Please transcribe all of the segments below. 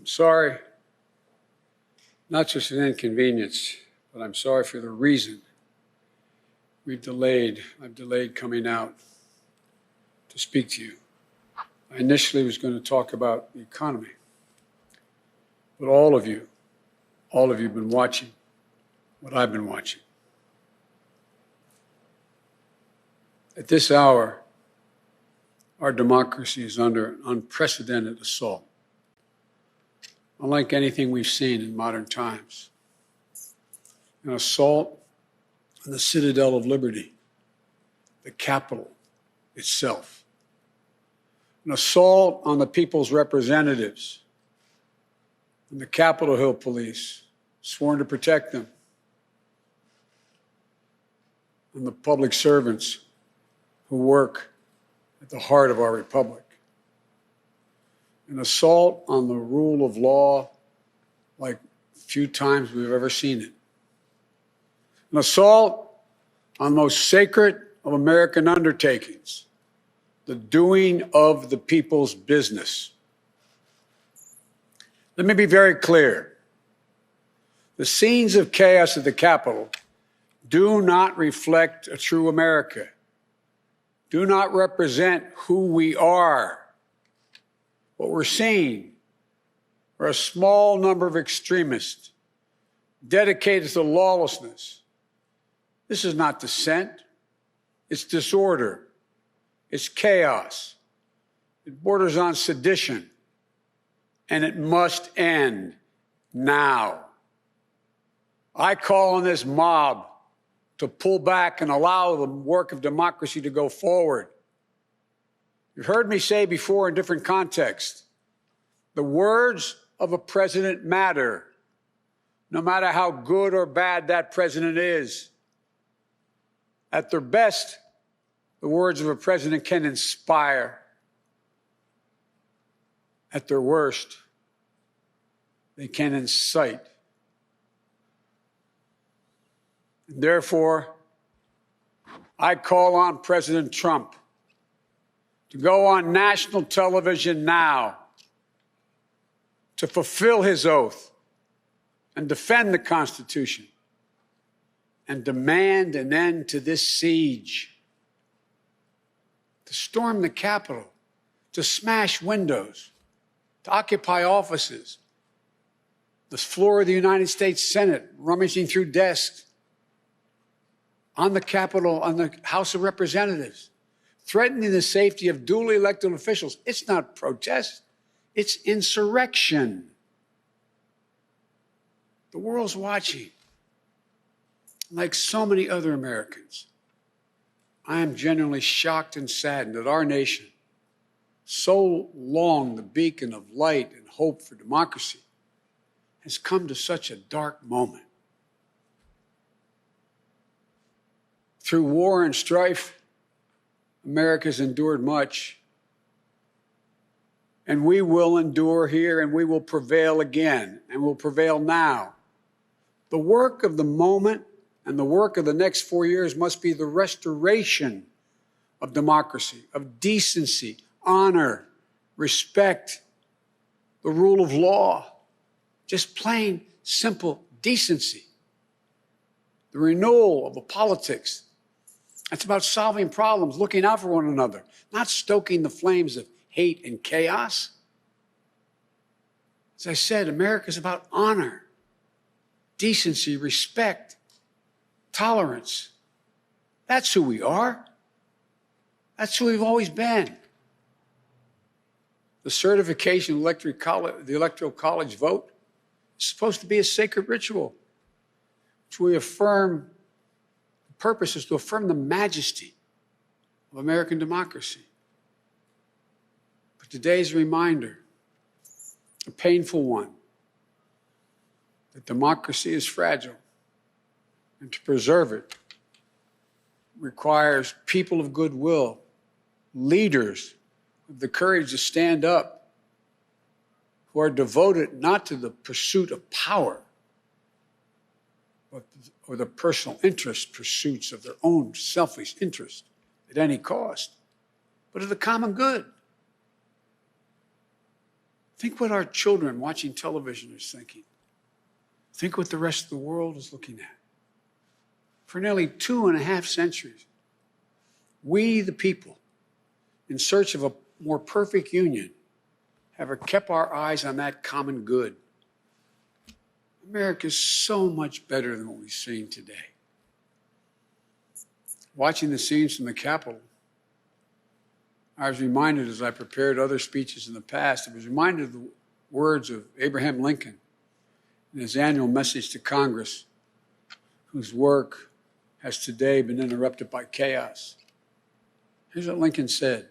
sorry, not just an inconvenience, but I'm sorry for the reason I've delayed coming out to speak to you. I initially was going to talk about the economy, but all of you have been watching what I've been watching. At this hour, our democracy is under an unprecedented assault, unlike anything we've seen in modern times. An assault on the citadel of liberty, the Capitol itself. An assault on the people's representatives and the Capitol Hill police, sworn to protect them, and the public servants who work at the heart of our republic. An assault on the rule of law like few times we've ever seen it. An assault on the most sacred of American undertakings, the doing of the people's business. Let me be very clear. The scenes of chaos at the Capitol do not reflect a true America, do not represent who we are. What we're seeing are a small number of extremists dedicated to lawlessness. This is not dissent. It's disorder. It's chaos. It borders on sedition. And it must end now. I call on this mob to pull back and allow the work of democracy to go forward. You've heard me say before in different contexts, the words of a president matter, no matter how good or bad that president is. At their best, the words of a president can inspire. At their worst, they can incite. And therefore, I call on President Trump to go on national television now to fulfill his oath and defend the Constitution and demand an end to this siege, to storm the Capitol, to smash windows, to occupy offices, the floor of the United States Senate, rummaging through desks, on the Capitol, on the House of Representatives, threatening the safety of duly elected officials. It's not protest, it's insurrection. The world's watching. Like so many other Americans, I am genuinely shocked and saddened that our nation, so long the beacon of light and hope for democracy, has come to such a dark moment. Through war and strife, America's endured much, and we will endure here, and we will prevail again, and will prevail now. The work of the moment and the work of the next 4 years must be the restoration of democracy, of decency, honor, respect, the rule of law, just plain, simple decency. The renewal of the politics. It's about solving problems, looking out for one another, not stoking the flames of hate and chaos. As I said, America is about honor, decency, respect, tolerance. That's who we are. That's who we've always been. The certification of the Electoral College vote is supposed to be a sacred ritual, which we affirm. The purpose is to affirm the majesty of American democracy. But today's reminder, a painful one, that democracy is fragile, and to preserve it requires people of goodwill, leaders with the courage to stand up, who are devoted not to the pursuit of power, or the personal interest pursuits of their own selfish interest at any cost, but of the common good. Think what our children watching television is thinking. Think what the rest of the world is looking at. For nearly 2.5 centuries, we, the people, in search of a more perfect union, have kept our eyes on that common good. America is so much better than what we've seen today. Watching the scenes from the Capitol, I was reminded, as I prepared other speeches in the past, I was reminded of the words of Abraham Lincoln in his annual message to Congress, whose work has today been interrupted by chaos. Here's what Lincoln said.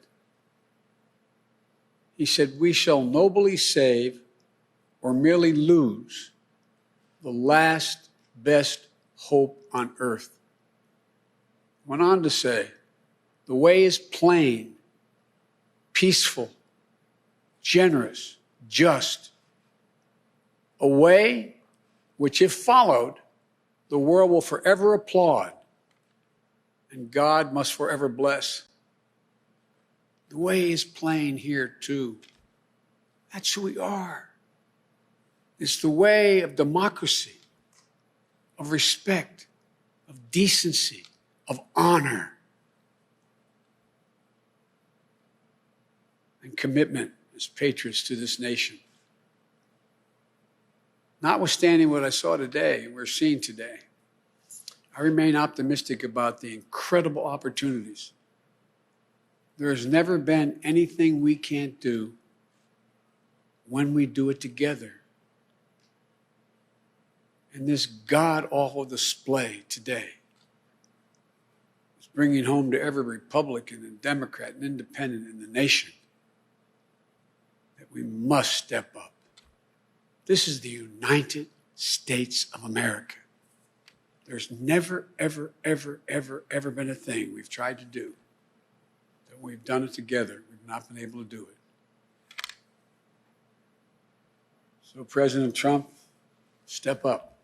He said, "We shall nobly save or merely lose the last best hope on earth." Went on to say, "The way is plain, peaceful, generous, just, a way which, if followed, the world will forever applaud and God must forever bless." The way is plain here, too. That's who we are. It's the way of democracy, of respect, of decency, of honor, and commitment as patriots to this nation. Notwithstanding what I saw today and we're seeing today, I remain optimistic about the incredible opportunities. There has never been anything we can't do when we do it together. And this god-awful display today is bringing home to every Republican and Democrat and Independent in the nation that we must step up. This is the United States of America. There's never, ever, ever, ever, ever been a thing we've tried to do that we've done it together. We've not been able to do it. So, President Trump, step up.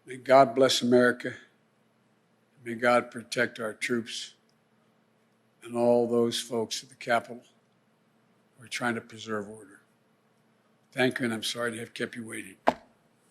May God bless America. May God protect our troops and all those folks at the Capitol who are trying to preserve order. Thank you, and I'm sorry to have kept you waiting.